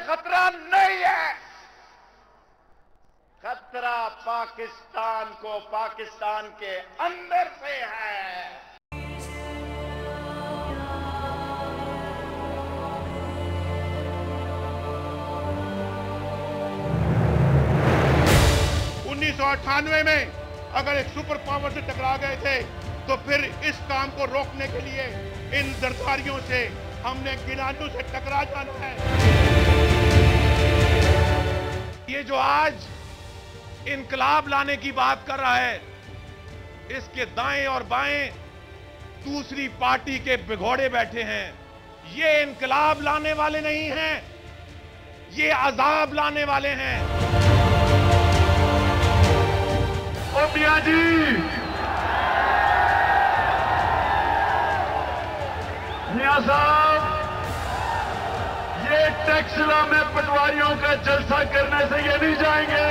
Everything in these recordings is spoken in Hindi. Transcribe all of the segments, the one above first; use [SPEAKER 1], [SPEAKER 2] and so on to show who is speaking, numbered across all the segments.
[SPEAKER 1] खतरा नहीं है। खतरा पाकिस्तान को पाकिस्तान के अंदर से है। 1998 में अगर एक सुपर पावर से टकरा गए थे तो फिर इस काम को रोकने के लिए इन जरदारियों से हमने गिलानियों से टकरा जाना है। ये जो आज इनकलाब लाने की बात कर रहा है, इसके दाएं और बाएं दूसरी पार्टी के भिगोड़े बैठे हैं। ये इनकलाब लाने वाले नहीं हैं, ये अजाब लाने वाले हैं। ओ मियां जी, मियां साहब, ये टैक्सला में पटवारियों का जलसा करने से ये नहीं जाएंगे।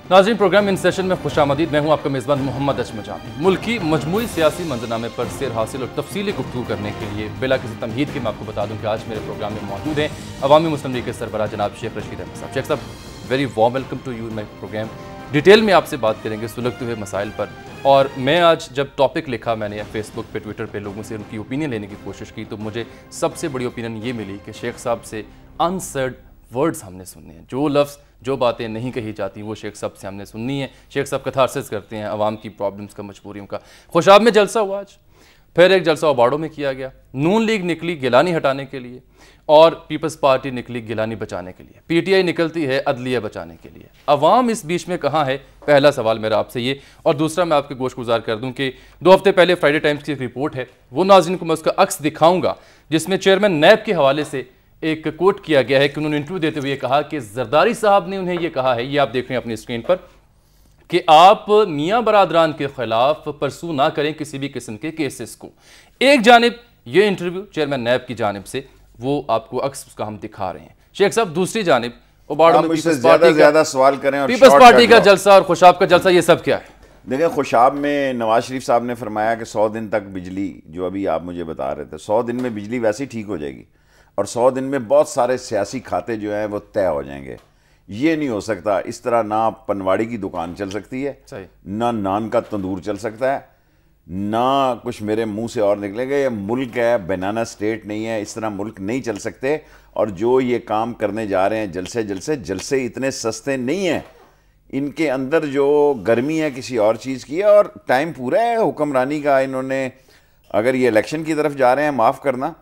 [SPEAKER 2] नाज़रीन, प्रोग्राम इन सेशन में खुशामदीद। मैं हूं आपका मेज़बान मोहम्मद अजमजानी। मुल्क की मजमूई सियासी मंजरनामे पर सैर हासिल और तफसीली गुफ्तगू करने के लिए बिला किसी तमहीद के मैं आपको बता दूं कि आज मेरे प्रोग्राम में मौजूद हैं अवामी मुस्लिम लीग के सरबराह जनाब शेख रशीद अहमद साहब। शेख साहब, very warm welcome to you my programme. Detail में आपसे बात करेंगे सुलगते हुए मसाइल पर। और मैं आज जब टॉपिक लिखा, मैंने फेसबुक पे, ट्विटर पे लोगों से उनकी ओपिनियन लेने की कोशिश की, तो मुझे सबसे बड़ी ओपिनियन ये मिली कि शेख साहब से अनसेड वर्ड्स हमने सुनने हैं। जो लफ्ज़, जो बातें नहीं कही जाती वो शेख साहब से हमने सुननी है। शेख साहब कथारसिस करते हैं अवाम की प्रॉब्लम्स का, मजबूरियों का। खुशाब में जलसा हुआ आज, फिर एक जलसा अबाड़ों में किया गया। नून लीग निकली गिलानी हटाने के लिए और पीपल्स पार्टी निकली गिलानी बचाने के लिए। पीटीआई निकलती है अदलिया बचाने के लिए। अवाम इस बीच में कहाँ है? पहला सवाल मेरा आपसे ये। और दूसरा, मैं आपके गोश गुजार कर दूं कि 2 हफ्ते पहले फ्राइडे टाइम्स की एक रिपोर्ट है, वो नाज़रीन को मैं उसका अक्स दिखाऊंगा, जिसमें चेयरमैन नैब के हवाले से एक कोट किया गया है कि उन्होंने इंटरव्यू देते हुए कहा कि जरदारी साहब ने उन्हें यह कहा है, ये आप देख रहे हैं अपनी स्क्रीन पर, कि आप मियाँ बरादरान के खिलाफ परसू ना करें किसी भी किस्म के केसेस को। एक जानिब ये इंटरव्यू चेयरमैन नैब की जानिब से, वो आपको अक्स उसका हम दिखा रहे हैं। शेख साहब, दूसरी जानिब
[SPEAKER 3] ज्यादा सवाल करें और
[SPEAKER 2] पीपल्स पार्टी का जलसा और खुशाब का जलसा, ये सब क्या है?
[SPEAKER 3] देखिए, खुशाब में नवाज शरीफ साहब ने फरमाया कि 100 दिन तक बिजली, जो अभी आप मुझे बता रहे थे, 100 दिन में बिजली वैसे ही ठीक हो जाएगी और 100 दिन में बहुत सारे सियासी खाते जो हैं वो तय हो जाएंगे। ये नहीं हो सकता। इस तरह ना पनवाड़ी की दुकान चल सकती है, ना नान का तंदूर चल सकता है, ना कुछ मेरे मुंह से और निकलेगा। ये मुल्क है, बनाना स्टेट नहीं है। इस तरह मुल्क नहीं चल सकते। और जो ये काम करने जा रहे हैं जलसे इतने सस्ते नहीं हैं। इनके अंदर जो गर्मी है किसी और चीज़ की है और टाइम पूरा है हुक्मरानी का। इन्होंने, अगर ये इलेक्शन की तरफ जा रहे हैं, माफ़ करना,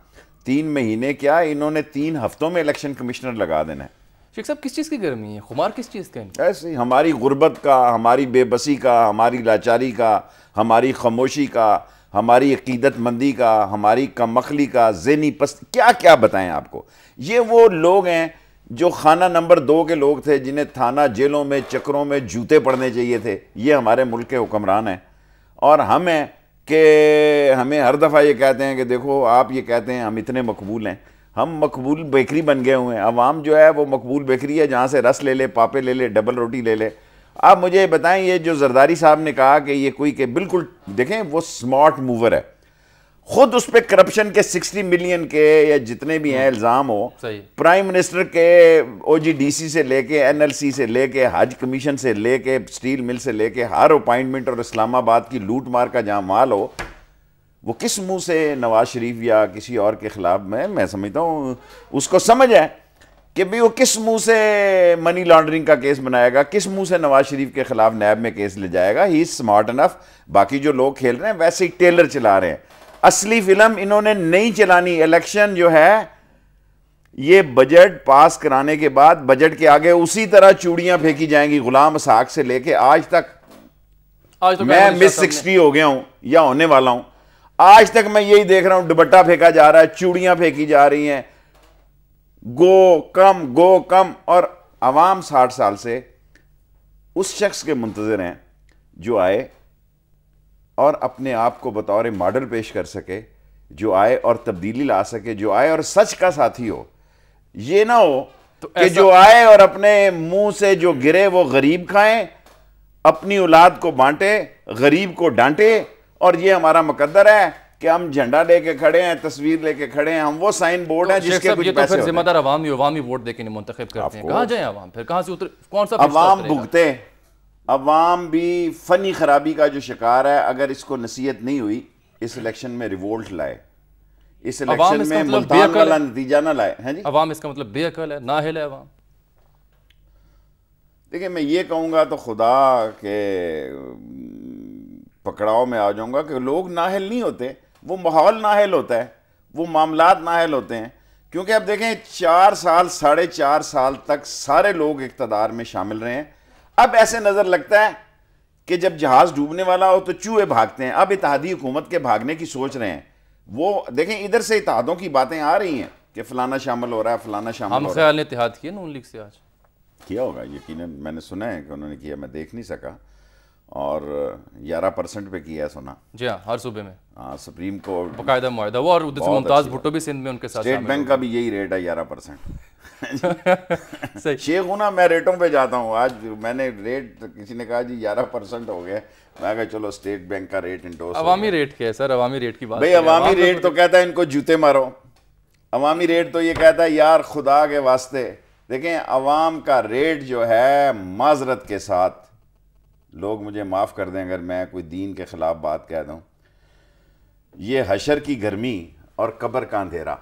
[SPEAKER 3] 3 महीने क्या, इन्होंने 3 हफ्तों में इलेक्शन कमिश्नर लगा देना है।
[SPEAKER 2] शेख साहब, किस चीज़ की गर्मी है? खुमार किस चीज़ का है?
[SPEAKER 3] ऐसे ही हमारी गुर्बत का, हमारी बेबसी का, हमारी लाचारी का, हमारी खामोशी का, हमारी अकीदतमंदी का, हमारी कमअक्ली का, ज़हनी पस्त, क्या क्या बताएं आपको। ये वो लोग हैं जो खाना नंबर 2 के लोग थे, जिन्हें थाना जेलों में चक्रों में जूते पड़ने चाहिए थे। ये हमारे मुल्क के हुक्मरान हैं। और हम हैं कि हमें हर दफ़ा ये कहते हैं कि देखो, आप ये कहते हैं हम इतने मकबूल हैं, हम मकबूल बेकरी बन गए हुए हैं। अवाम जो है वो मकबूल बेकरी है, जहाँ से रस ले ले, पापे ले ले, डबल रोटी ले ले। आप मुझे बताएं, ये जो जरदारी साहब ने कहा कि ये कोई के, बिल्कुल देखें, वो स्मार्ट मूवर है। खुद उस पर करप्शन के 60 मिलियन के या जितने भी हैं इल्ज़ाम हो, प्राइम मिनिस्टर के OGDC से लेके, NLC से लेके, हज कमीशन से लेके, स्टील मिल से लेके, हर अपॉइंटमेंट और इस्लामाबाद की लूट मार का जहाँ माल हो, वो किस मुंह से नवाज शरीफ या किसी और के खिलाफ में, मैं समझता हूँ उसको समझ है कि भाई वो किस मुंह से मनी लॉन्ड्रिंग का केस बनाएगा, किस मुंह से नवाज शरीफ के खिलाफ नैब में केस ले जाएगा। He is smart enough. बाकी जो लोग खेल रहे हैं वैसे ही टेलर चला रहे हैं। असली फिल्म इन्होंने नहीं चलानी। इलेक्शन जो है, ये बजट पास कराने के बाद बजट के आगे उसी तरह चूड़ियां फेंकी जाएंगी। गुलाम इसहाक से लेके आज तक मैं मिस 60 हो गया हूं या होने वाला हूं, आज तक मैं यही देख रहा हूं, दुपट्टा फेंका जा रहा है, चूड़ियां फेंकी जा रही हैं, गो कम। और अवाम 60 साल से उस शख्स के मुंतजर हैं जो आए और अपने आप को बतौर मॉडल पेश कर सके, जो आए और तब्दीली ला सके, जो आए और सच का साथी हो। ये ना हो तो कि जो आए और अपने मुंह से जो गिरे वो गरीब खाएं, अपनी औलाद को बांटे, गरीब को डांटे। और ये हमारा मुकद्दर है कि हम झंडा लेके खड़े हैं, तस्वीर लेके खड़े हैं, हम वो साइन बोर्ड है जिसके कुछ पैसे होते हैं।
[SPEAKER 2] जिम्मेदार अवामी वोट देके नहीं मुंतखब करते हैं, कहाँ जाए अवाम, फिर कहाँ से उतर, कौन सा
[SPEAKER 3] अवाम भुगते। अवाम भी फनी खराबी का जो शिकार है। अगर इसको नसीहत नहीं हुई, इस इलेक्शन में रिवोल्ट लाए, इस इलेक्शन में मुल्तान वाला नतीजा ना लाए। हैं जी,
[SPEAKER 2] अवाम इसका मतलब बेअकल है, नाअहल है अवाम।
[SPEAKER 3] देखिए, मैं ये कहूँगा तो खुदा के पकड़ाव में आ जाऊँगा कि लोग नाअहल नहीं होते, वो माहौल नाअहल होता है, वो मामलात नाअहल होते हैं। क्योंकि अब देखें 4 साल 4.5 साल तक सारे लोग इक़्तिदार में शामिल रहे हैं। अब ऐसे नज़र लगता है कि जब जहाज़ डूबने वाला हो तो चूहे भागते हैं। अब इत्तेहादी हुकूमत के भागने की सोच रहे हैं। वो देखें, इधर से इत्तेहादों की बातें आ रही हैं कि फलाना शामिल हो रहा है, फलाना शामिल हो रहा है।
[SPEAKER 2] हम ख्याल ने इत्तेहाद किया नून लीग से आज
[SPEAKER 3] किया होगा यकीनन, मैंने सुना है कि उन्होंने किया, मैं देख नहीं सका। और 11% पे किया है सुना। जी
[SPEAKER 2] हाँ, हर सूबे में।
[SPEAKER 3] हाँ, सुप्रीम कोर्ट
[SPEAKER 2] बाकायदा मुआहदा वो, और मुमताज भुट्टो भी सिंध में उनके साथ।
[SPEAKER 3] स्टेट बैंक का भी यही रेट है 11%।
[SPEAKER 2] सही
[SPEAKER 3] शेख हूं ना, मैं रेटों पे जाता हूँ। आज मैंने रेट, किसी ने कहा जी 11% हो गया, मैं कहा चलो स्टेट बैंक का रेट इंडोर्स।
[SPEAKER 2] अवामी रेट क्या है सर? अवामी रेट की बात
[SPEAKER 3] भाई, अवामी रेट तो कहता है इनको जूते मारो। अवामी रेट तो ये कहता है यार खुदा के वास्ते। देखें, अवाम का रेट जो है, माजरत के साथ, लोग मुझे माफ़ कर दें अगर मैं कोई दीन के ख़िलाफ़ बात कह दूँ, ये हशर की गर्मी और कब्र का अंधेरा,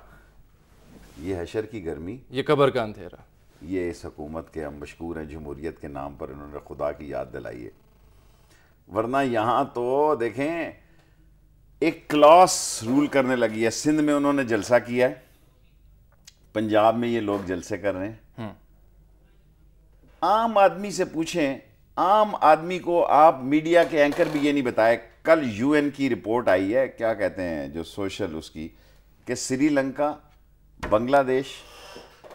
[SPEAKER 3] ये हशर की गर्मी, ये
[SPEAKER 2] कब्र का अंधेरा,
[SPEAKER 3] ये इस हुकूमत के हम मशकूर हैं, जमहूरियत के नाम पर इन्होंने खुदा की याद दिलाई है। वरना यहाँ तो देखें एक क्लॉस रूल करने लगी है। सिंध में उन्होंने जलसा किया है, पंजाब में ये लोग जलसे कर रहे हैं। आम आदमी से पूछें, आम आदमी को आप मीडिया के एंकर भी ये नहीं बताए। कल यूएन की रिपोर्ट आई है, क्या कहते हैं जो सोशल उसकी, कि श्रीलंका, बांग्लादेश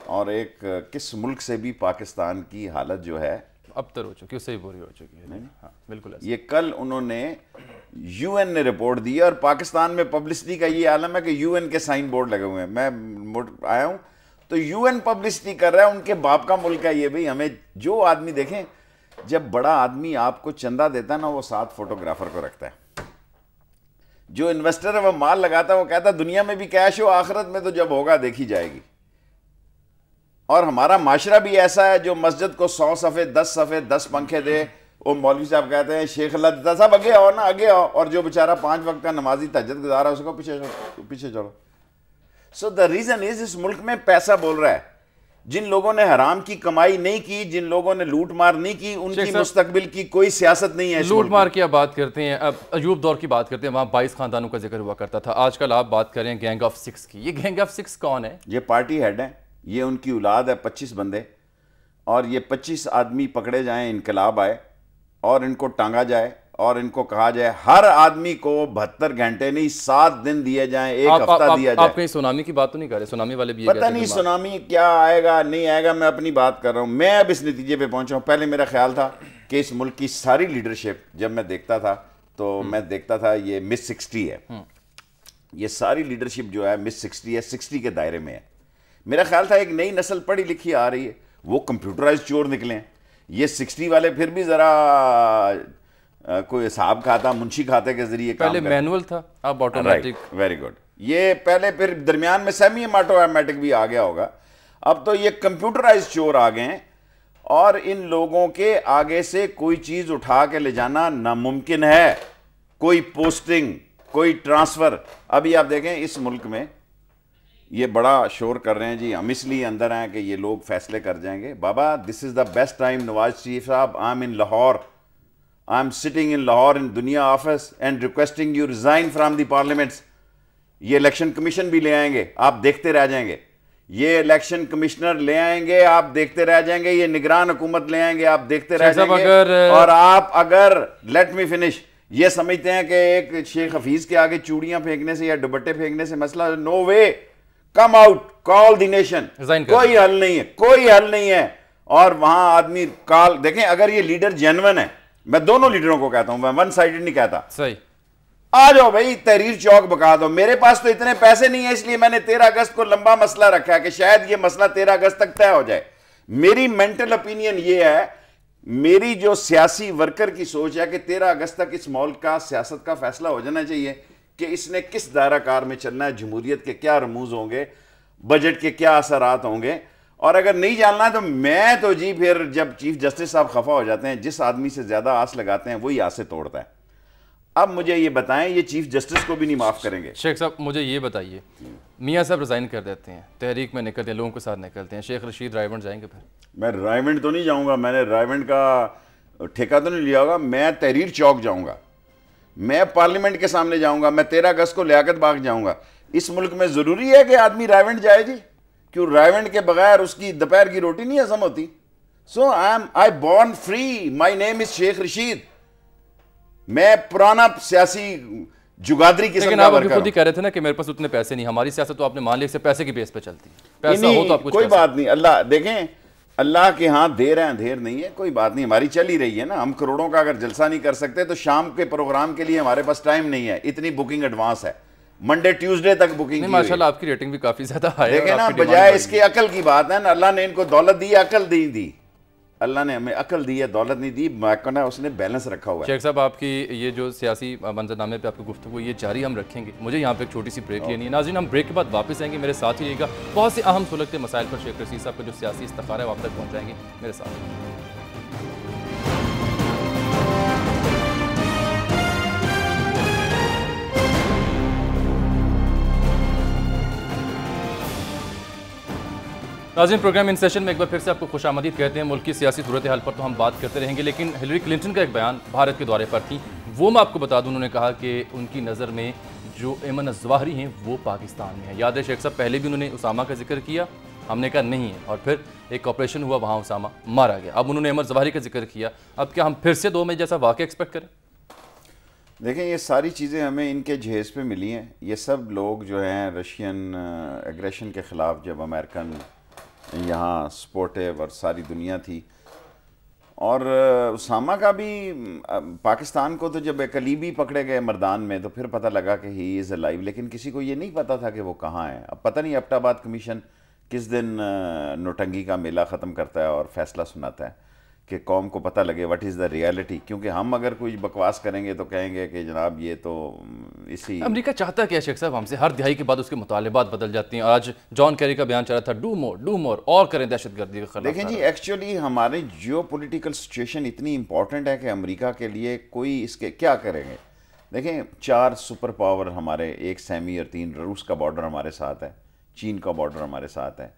[SPEAKER 3] और एक किस मुल्क से भी पाकिस्तान की हालत जो है
[SPEAKER 2] अबतर हो चुकी है, सही बुरी हो चुकी है। हाँ, बिल्कुल ऐसा।
[SPEAKER 3] ये कल उन्होंने यूएन ने रिपोर्ट दी है और पाकिस्तान में पब्लिसिटी का ये आलम है कि यूएन के साइन बोर्ड लगे हुए हैं। मैं आया हूँ तो यूएन पब्लिसिटी कर रहा है, उनके बाप का मुल्क है ये। भाई, हमें जो आदमी देखें, जब बड़ा आदमी आपको चंदा देता है ना, वो साथ फोटोग्राफर को रखता है। जो इन्वेस्टर है वो माल लगाता है, वो कहता है दुनिया में भी कैश हो, आखिरत में तो जब होगा देखी जाएगी। और हमारा माशरा भी ऐसा है, जो मस्जिद को 100 सफ़े 10 सफ़े 10 पंखे दे, वो मौलवी साहब कहते हैं शेख अल्लाह देता साहब आगे आओ ना, आगे आओ। और जो बेचारा 5 वक्त का नमाजी तहज्जुद गुजार है, उसको पीछे चलो। सो द रीजन इज, इस मुल्क में पैसा बोल रहा है। जिन लोगों ने हराम की कमाई नहीं की, जिन लोगों ने लूट मार नहीं की, उनकी मुस्तकबिल की कोई सियासत नहीं है।
[SPEAKER 2] लूट मार की आप बात करते हैं, अब अयूब दौर की बात करते हैं, वहाँ 22 खानदानों का जिक्र हुआ करता था। आजकल आप बात करें गैंग ऑफ 6 की। ये गैंग ऑफ 6 कौन है?
[SPEAKER 3] ये पार्टी हेड है, ये उनकी औलाद है, 25 बंदे। और ये 25 आदमी पकड़े जाएं, इनकलाब आए और इनको टांगा जाए और इनको कहा जाए हर आदमी को 72 घंटे नहीं 7 दिन दिए जाएं, एक हफ्ता दिया जाए।
[SPEAKER 2] आप कहीं सुनामी की बात तो नहीं कर रहे? सुनामी वाले भी
[SPEAKER 3] पता नहीं सुनामी क्या आएगा नहीं आएगा, मैं अपनी बात कर रहा हूं। मैं अब इस नतीजे पे पहुंचा हूं। पहले मेरा ख्याल था कि इस मुल्क की सारी लीडरशिप, जब मैं देखता था तो मैं देखता था ये मिस 60 है, ये सारी लीडरशिप जो है मिस 60 है, 60 के दायरे में है। मेरा ख्याल था एक नई नस्ल पढ़ी लिखी आ रही है, वो कंप्यूटराइज चोर निकले हैं। ये 60 वाले फिर भी जरा कोई हिसाब खाता, मुंशी खाते के जरिए
[SPEAKER 2] पहले मैनुअल था, अब ऑटोमेटिक।
[SPEAKER 3] Very good. ये पहले, फिर दरमियान में सेमी ऑटोमेटिक भी आ गया होगा। अब तो ये कंप्यूटराइज चोर आ गए हैं और इन लोगों के आगे से कोई चीज उठा के ले जाना नामुमकिन है। कोई पोस्टिंग, कोई ट्रांसफर। अभी आप देखें इस मुल्क में ये बड़ा शोर कर रहे हैं जी, हम इसलिए अंदर आए कि ये लोग फैसले कर जाएंगे। बाबा, this is the best time. Nawaz Sharif sahab, I am in Lahore, I am sitting in Lahore in Dunya office and requesting you resign from the parliaments। ये इलेक्शन कमीशन भी ले आएंगे, आप देखते रह जाएंगे। ये इलेक्शन कमिश्नर ले आएंगे, आप देखते रह जाएंगे। ये निगरान हुकूमत ले आएंगे, आप देखते रह जाएंगे। और आप अगर, लेट मी फिनिश, ये समझते हैं कि एक शेख हफीज के आगे चूड़ियां फेंकने से या दुपट्टे फेंकने से मसला, no way, come out, call the nation. कोई हल नहीं है, कोई हल नहीं है। और वहां आदमी कॉल देखें, अगर ये लीडर जेन्युइन है, मैं दोनों लीडरों को कहता हूं, मैं वन साइडेड नहीं कहता।
[SPEAKER 2] सही,
[SPEAKER 3] आ जाओ भाई, तहरीर चौक बका दो। मेरे पास तो इतने पैसे नहीं है, इसलिए मैंने 13 अगस्त को लंबा मसला रखा है कि शायद ये मसला 13 अगस्त तक तय हो जाए। मेरी मेंटल ओपिनियन ये है, मेरी जो सियासी वर्कर की सोच है कि 13 अगस्त तक इस मुल्क का सियासत का फैसला हो जाना चाहिए। कि इसने किस दायरा कार में चलना है, जमहूरियत के क्या रमूज होंगे, बजट के क्या असरात होंगे। और अगर नहीं जानना तो मैं तो जी फिर जब चीफ जस्टिस साहब खफा हो जाते हैं, जिस आदमी से ज्यादा आस लगाते हैं वही आसे तोड़ता है। अब मुझे ये बताएं, ये चीफ जस्टिस को भी नहीं माफ करेंगे।
[SPEAKER 2] शेख साहब मुझे ये बताइए, मियाँ साहब रिजाइन कर देते हैं, तहरीक में निकलते हैं, लोगों के साथ निकलते हैं, शेख रशीद रायवंड जाएंगे? फिर
[SPEAKER 3] मैं रायवंड तो नहीं जाऊंगा, मैंने रायवंड का ठेका तो नहीं लिया होगा। मैं तहरीर चौक जाऊंगा, मैं पार्लियामेंट के सामने जाऊंगा, मैं 13 अगस्त को लियाकत बाग जाऊंगा। इस मुल्क में जरूरी है कि आदमी रायवंड जाए जी? क्यों रायवंड के बगैर उसकी दोपहर की रोटी नहीं हजम होती? So I born free, my name is Sheikh Rashid. मैं पुराना सियासी जुगादरी किस्म
[SPEAKER 2] लेकिन
[SPEAKER 3] का
[SPEAKER 2] आप अभी
[SPEAKER 3] वर्कर
[SPEAKER 2] खुद ही कह रहे थे ना कि मेरे पास उतने पैसे नहीं। हमारी सियासत तो आपने मान लिया पैसे की बेस पे चलती है, पैसा हो तो आप कुछ
[SPEAKER 3] कोई
[SPEAKER 2] कर
[SPEAKER 3] बात नहीं। अल्लाह देखें, अल्लाह के हाथ देर है अंधेर नहीं है, कोई बात नहीं, हमारी चल ही रही है ना। हम करोड़ों का अगर जलसा नहीं कर सकते तो शाम के प्रोग्राम के लिए हमारे पास टाइम नहीं है, इतनी बुकिंग एडवांस है, मंडे ट्यूसडे तक बुकिंग की
[SPEAKER 2] माशाल्लाह आपकी रेटिंग भी काफी ज्यादा है।
[SPEAKER 3] देखें ना, बजाय इसके अकल की बात है ना, अल्लाह ने इनको दौलत दी, अकल दी। अल्लाह ने हमें अकल दी है, दौलत नहीं दी, महकना उसने बैलेंस रखा हुआ है।
[SPEAKER 2] शेख साहब आपकी ये जो सियासी मंजरनामे पे आपकी गुफ्तगू ये जारी हम रखेंगे। मुझे यहाँ पे एक छोटी सी ब्रेक लेनी है। नाज़रीन हम ब्रेक के बाद वापस आएंगे, मेरे साथ ही रहेगा। बहुत से अहम सुलगते मसाइल पर शेख रशीद साहब का जो सियासी इस्तिखारा है वो आप तक पहुँचाएंगे, मेरे साथ। नाज़रीन प्रोग्राम इन सेशन में एक बार फिर से आपको खुशामदीद कहते हैं। मुल्क की सियासी सूरत हाल पर तो हम बात करते रहेंगे, लेकिन हिलरी क्लिंटन का एक बयान भारत के दौरे पर थी, वो मैं आपको बता दूं। उन्होंने कहा कि उनकी नज़र में जो ऐमन अज़वाहरी हैं वो पाकिस्तान में है। याद है शेख साहब, पहले भी उन्होंने उसामा का जिक्र किया, हमने कहा नहीं है, और फिर एक ऑपरेशन हुआ, वहाँ उसामा मारा गया। अब उन्होंने ऐमन अज़वाहरी का जिक्र किया, अब क्या हम फिर से 2 मई जैसा वाक़या एक्सपेक्ट करें?
[SPEAKER 3] देखें, ये सारी चीज़ें हमें इनके जहेज़ पे मिली हैं। ये सब लोग जो हैं रशियन एग्रेशन के ख़िलाफ़, जब अमेरिकन यहाँ सपोर्टिव और सारी दुनिया थी, और उसामा का भी पाकिस्तान को तो जब कलीबी पकड़े गए मर्दान में तो फिर पता लगा कि ही इज़ अलाइव, लेकिन किसी को ये नहीं पता था कि वो कहाँ है। अब पता नहीं एबटाबाद कमीशन किस दिन नोटंगी का मेला ख़त्म करता है और फैसला सुनाता है कि कौम को पता लगे व्हाट इज़ द रियलिटी। क्योंकि हम अगर कोई बकवास करेंगे तो कहेंगे कि जनाब ये तो इसी
[SPEAKER 2] अमेरिका चाहता क्या शेख साहब हमसे? हर दिहाई के बाद उसके मुतालिबात बदल जाती हैं। आज जॉन कैरी का बयान चला था, डू मोर और करें दहशतगर्दी के खिलाफ।
[SPEAKER 3] देखें जी, एक्चुअली हमारी जियो पोलिटिकल सिचुएशन इतनी इंपॉर्टेंट है कि अमेरिका के लिए कोई इसके क्या करेंगे। देखें, 4 सुपर पावर हमारे, 1 सेमी और 3 रूस का बॉर्डर हमारे साथ है, चीन का बॉर्डर हमारे साथ है,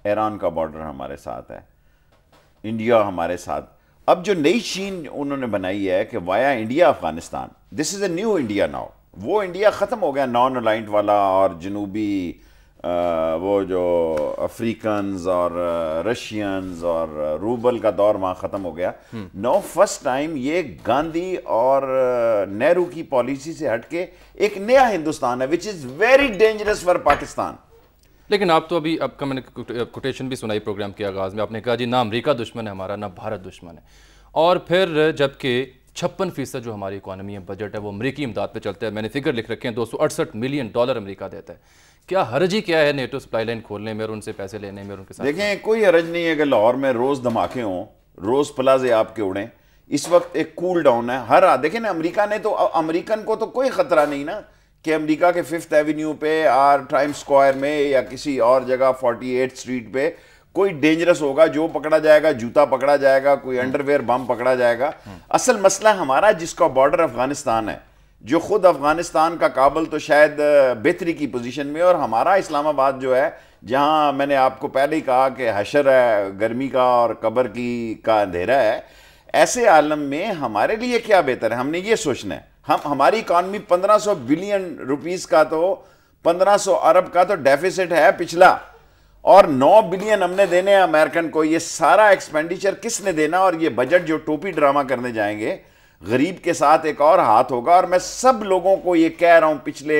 [SPEAKER 3] ईरान का बॉर्डर हमारे साथ है, इंडिया हमारे साथ। अब जो नई चीन उन्होंने बनाई है कि via India Afghanistan, this is a new India now. वो इंडिया ख़त्म हो गया नॉन अलाइंड वाला, और जनूबी वो जो अफ्रीकन्स और रशियंस और रूबल का दौर वहाँ ख़त्म हो गया। नो फर्स्ट टाइम ये गांधी और नेहरू की पॉलिसी से हटके एक नया हिंदुस्तान है, which is very dangerous for Pakistan.
[SPEAKER 2] लेकिन आप तो अभी आपका मैंने कोटेशन भी सुनाई प्रोग्राम के आगाज़ में, आपने कहा जी ना अमेरिका दुश्मन है हमारा, ना भारत दुश्मन है, और फिर जबकि 56% जो हमारी इकॉनमी है, बजट है, वो अमेरिकी इमदाद पे चलता है। मैंने फिगर लिख रखे हैं, $268 मिलियन अमेरिका देता है। क्या हर्ज ही क्या है नेटो सप्लाई लाइन खोलने में और उनसे पैसे लेने में और उनके साथ?
[SPEAKER 3] देखें, कोई हर्ज नहीं है कि लाहौर में रोज़ धमाके हों, रोज़ प्लाजे आपके उड़ें। इस वक्त एक कूल डाउन है। देखें ना, अमेरिका ने तो, अमेरिकन को तो कोई ख़तरा नहीं ना कि अमेरिका के 5th एवेन्यू पे और टाइम स्क्वायर में या किसी और जगह 48th स्ट्रीट पे कोई डेंजरस होगा, जो पकड़ा जाएगा, जूता पकड़ा जाएगा, कोई अंडरवेयर बम पकड़ा जाएगा। असल मसला हमारा जिसका बॉर्डर अफगानिस्तान है, जो खुद अफगानिस्तान का काबुल तो शायद बेहतरी की पोजीशन में, और हमारा इस्लामाबाद जो है, जहां मैंने आपको पहले ही कहा कि हशर है गर्मी का और कब्र का अंधेरा है। ऐसे आलम में हमारे लिए क्या बेहतर है, हमने ये सोचना है। हमारी इकॉनमी 1500 बिलियन रुपीस का, तो 1500 अरब का तो डेफिसिट है पिछला, और 9 बिलियन हमने देने हैं अमेरिकन को। ये सारा एक्सपेंडिचर किसने देना? और ये बजट जो टोपी ड्रामा करने जाएंगे, गरीब के साथ एक और हाथ होगा। और मैं सब लोगों को ये कह रहा हूं, पिछले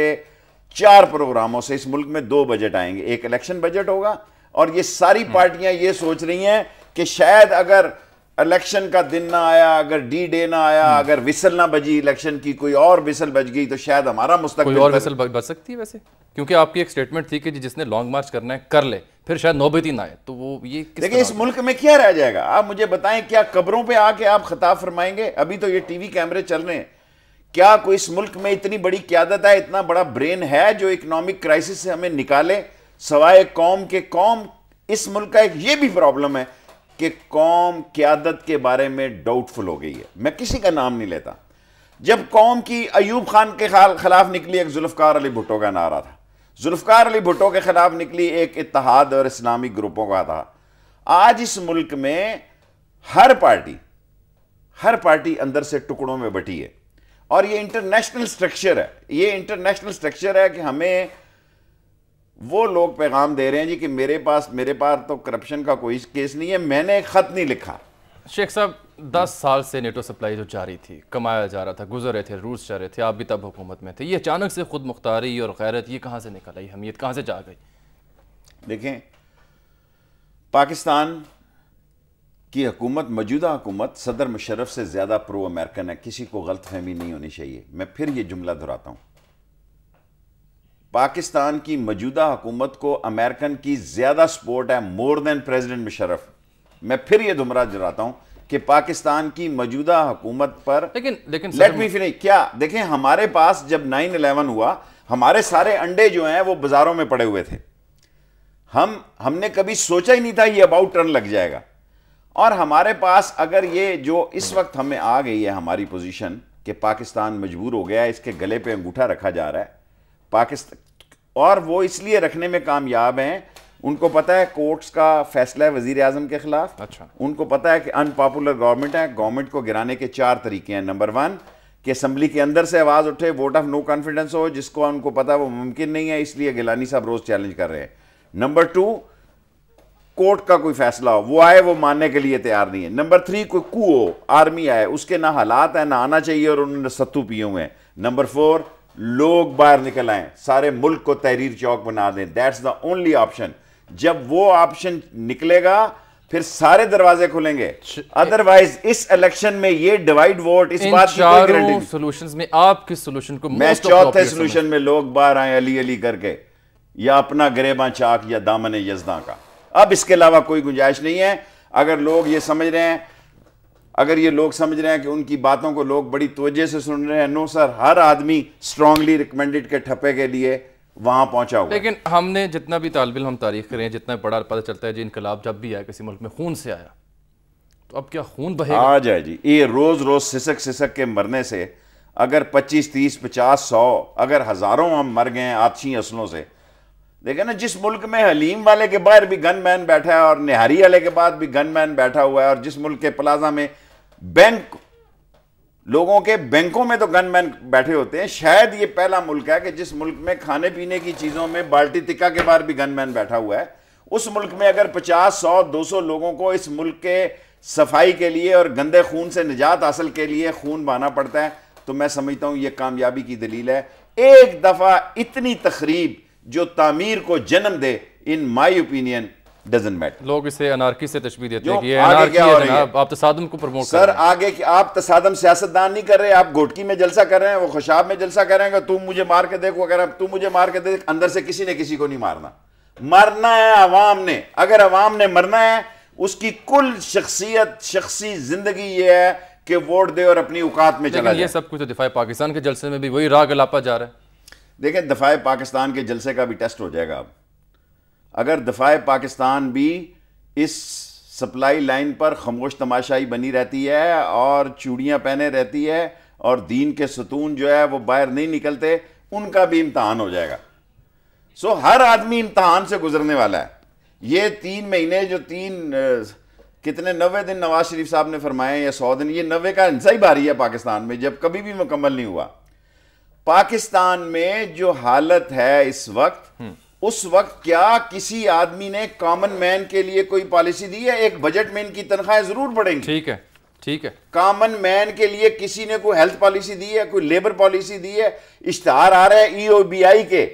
[SPEAKER 3] 4 प्रोग्रामों से, इस मुल्क में 2 बजट आएंगे। एक इलेक्शन बजट होगा, और ये सारी पार्टियां ये सोच रही हैं कि शायद अगर इलेक्शन का दिन ना आया, अगर डी डे ना आया, अगर विसल ना बजी इलेक्शन की, कोई और विसल बज गई, तो शायद हमारा मुस्तकबिल
[SPEAKER 2] कोई और विसल बज सकती है वैसे। क्योंकि आपकी एक स्टेटमेंट थी कि जिसने लॉन्ग मार्च करना है कर ले, फिर शायद नौबत ही ना आए। तो वो ये
[SPEAKER 3] देखिए, इस मुल्क में क्या रह जाएगा? आप मुझे बताएं, क्या कब्रों पे आके आप खिताब फरमाएंगे? अभी तो ये टीवी कैमरे चल रहे हैं, क्या कोई इस मुल्क में इतनी बड़ी क़यादत है, इतना बड़ा ब्रेन है जो इकोनॉमिक क्राइसिस से हमें निकाले? सवाए कौम के कौम इस मुल्क का एक ये भी प्रॉब्लम है कि कौम क़यादत के बारे में डाउटफुल हो गई है। मैं किसी का नाम नहीं लेता। जब कौम की अयूब खान के खिलाफ निकली एक जुल्फ़कार अली भुट्टो का नारा था, जुल्फ़कार अली भुट्टो के खिलाफ निकली एक इत्तेहाद और इस्लामिक ग्रुपों का था। आज इस मुल्क में हर पार्टी अंदर से टुकड़ों में बटी है और ये इंटरनेशनल स्ट्रक्चर है। ये इंटरनेशनल स्ट्रक्चर है कि हमें वो लोग पैगाम दे रहे हैं जी कि मेरे पास तो करप्शन का कोई केस नहीं है, मैंने एक खत नहीं लिखा।
[SPEAKER 2] शेख साहब 10 साल से नेटो सप्लाई जो जारी थी, कमाया जा रहा था, गुजर रहे थे, रूस जा रहे थे, आप भी तब हुकूमत में थे, ये अचानक से खुद मुख्तारी और गैरत ये कहाँ से निकल आई, हमीयत कहाँ से जा गई?
[SPEAKER 3] देखें, पाकिस्तान की हुकूमत, मौजूदा हुकूमत सदर मुशर्रफ से ज़्यादा प्रो अमेरिकन है। किसी को गलतफहमी नहीं होनी चाहिए। मैं फिर ये जुमला दोहराता हूँ, पाकिस्तान की मौजूदा हुकूमत को अमेरिकन की ज़्यादा सपोर्ट है, मोर देन प्रेसिडेंट मुशर्रफ। मैं फिर ये जुमला दोहराता हूँ कि पाकिस्तान की मौजूदा हुकूमत पर
[SPEAKER 2] लेकिन
[SPEAKER 3] लेट मी फिनिश। क्या देखें, हमारे पास जब 9/11 हुआ, हमारे सारे अंडे जो हैं वो बाजारों में पड़े हुए थे। हमने कभी सोचा ही नहीं था ये अबाउट टर्न लग जाएगा। और हमारे पास अगर ये जो इस वक्त हमें आ गई है हमारी पोजीशन कि पाकिस्तान मजबूर हो गया है, इसके गले पे अंगूठा रखा जा रहा है पाकिस्तान, और वो इसलिए रखने में कामयाब हैं, उनको पता है कोर्ट्स का फैसला है वजीर आजम के खिलाफ।
[SPEAKER 2] अच्छा।
[SPEAKER 3] उनको पता है कि अनपॉपुलर गवर्नमेंट है, गवर्नमेंट को गिराने के 4 तरीके हैं। नंबर 1 कि असम्बली के अंदर से आवाज उठे, वोट ऑफ नो कॉन्फिडेंस हो, जिसको उनको पता है वो मुमकिन नहीं है, इसलिए गिलानी साहब रोज चैलेंज कर रहे हैं। नंबर 2 कोर्ट का कोई फैसला हो, वो आए, वो मानने के लिए तैयार नहीं है। नंबर 3 कोई कू हो, आर्मी आए, उसके ना हालात है ना आना चाहिए और उन्होंने सत्तू पिए हुए हैं। नंबर 4 लोग बाहर निकल आए, सारे मुल्क को तहरीर चौक बना दें। That's the only option. जब वो ऑप्शन निकलेगा फिर सारे दरवाजे खुलेंगे, अदरवाइज इस इलेक्शन में ये डिवाइड वोट, इस बात की कोई गारंटी नहीं।
[SPEAKER 2] सॉल्यूशंस में आप किस सॉल्यूशन को
[SPEAKER 3] मैं चौथे सॉल्यूशन में लोग बाहर आए अली अली करके, या अपना गरेबा चाक या दामन यज़दा का। अब इसके अलावा कोई गुंजाइश नहीं है। अगर लोग ये समझ रहे हैं, अगर ये लोग समझ रहे हैं कि उनकी बातों को लोग बड़ी तवज्जो से सुन रहे हैं, नो सर, हर आदमी स्ट्रांगली रिकमेंडेड के ठप्पे के लिए वहां पहुंचा हुआ।
[SPEAKER 2] लेकिन हमने जितना भी तालिब हम तारीख करें, जितना बड़ा पता चलता है जी इनकलाब जब भी आया किसी मुल्क में खून से आया, तो अब क्या खून बहेगा?
[SPEAKER 3] आ जाए जी, ये रोज रोज सिसक के मरने से अगर 25, 30, 50, 100 अगर हजारों हम मर गए आतशी असलों से। देखें ना, जिस मुल्क में हलीम वाले के बाहर भी गनमैन बैठा है और निहारी वाले के बाद भी गनमैन बैठा हुआ है, और जिस मुल्क के प्लाजा में बैंक, लोगों के बैंकों में तो गनमैन बैठे होते हैं, शायद ये पहला मुल्क है कि जिस मुल्क में खाने पीने की चीजों में बाल्टी टिक्का के बाहर भी गनमैन बैठा हुआ है। उस मुल्क में अगर 50, 100, 200 लोगों को इस मुल्क के सफाई के लिए और गंदे खून से निजात हासिल के लिए खून बहाना पड़ता है, तो मैं समझता हूं यह कामयाबी की दलील है। एक दफा इतनी तकरीब जो तामीर को जन्म दे, इन माई ओपिनियन डजंट मैटर।
[SPEAKER 2] लोग इसे अनारकी से तशबीह देते हैं कि ये
[SPEAKER 3] आगे
[SPEAKER 2] अनारकी
[SPEAKER 3] क्या हो
[SPEAKER 2] है
[SPEAKER 3] रही है?
[SPEAKER 2] जनाब, आप तसादुम को प्रमोट कर
[SPEAKER 3] सर
[SPEAKER 2] रहे हैं।
[SPEAKER 3] आगे कि आप तसादम सियासतदान नहीं कर रहे, आप घोटकी में जलसा कर रहे हैं, वो खुशाब में जलसा कर रहे हैं। तू मुझे मार के देख, अगर तू मुझे मार के देख, अंदर से किसी ने किसी को नहीं मारना। मरना है अवाम ने। अगर अवाम ने मरना है, उसकी कुल शख्सियत, शख्सी जिंदगी ये है कि वोट दे और अपनी औकात में चला जाए।
[SPEAKER 2] ये सब कुछ तो दिफा पाकिस्तान के जलसे में भी वही राग अलापा जा रहा है।
[SPEAKER 3] देखें, दफाए पाकिस्तान के जलसे का भी टेस्ट हो जाएगा अब। अगर दफाए पाकिस्तान भी इस सप्लाई लाइन पर खामोश तमाशाई बनी रहती है और चूड़ियां पहने रहती है और दीन के सतून जो है वो बाहर नहीं निकलते, उनका भी इम्तहान हो जाएगा। सो हर आदमी इम्तहान से गुजरने वाला है। ये 3 महीने जो कितने 90 दिन नवाज शरीफ साहब ने फरमाए या 100 दिन, ये 90 का हिस्सा ही भारी है पाकिस्तान में, जब कभी भी मुकम्मल नहीं हुआ। पाकिस्तान में जो हालत है इस वक्त, उस वक्त क्या किसी आदमी ने कॉमन मैन के लिए कोई पॉलिसी दी है? एक बजट में इनकी तनख्वाहें जरूर बढ़ेंगी,
[SPEAKER 2] ठीक है, ठीक है।
[SPEAKER 3] कॉमन मैन के लिए किसी ने कोई हेल्थ पॉलिसी दी है, कोई लेबर पॉलिसी दी है? इश्तिहार आ रहे हैं EOBI के,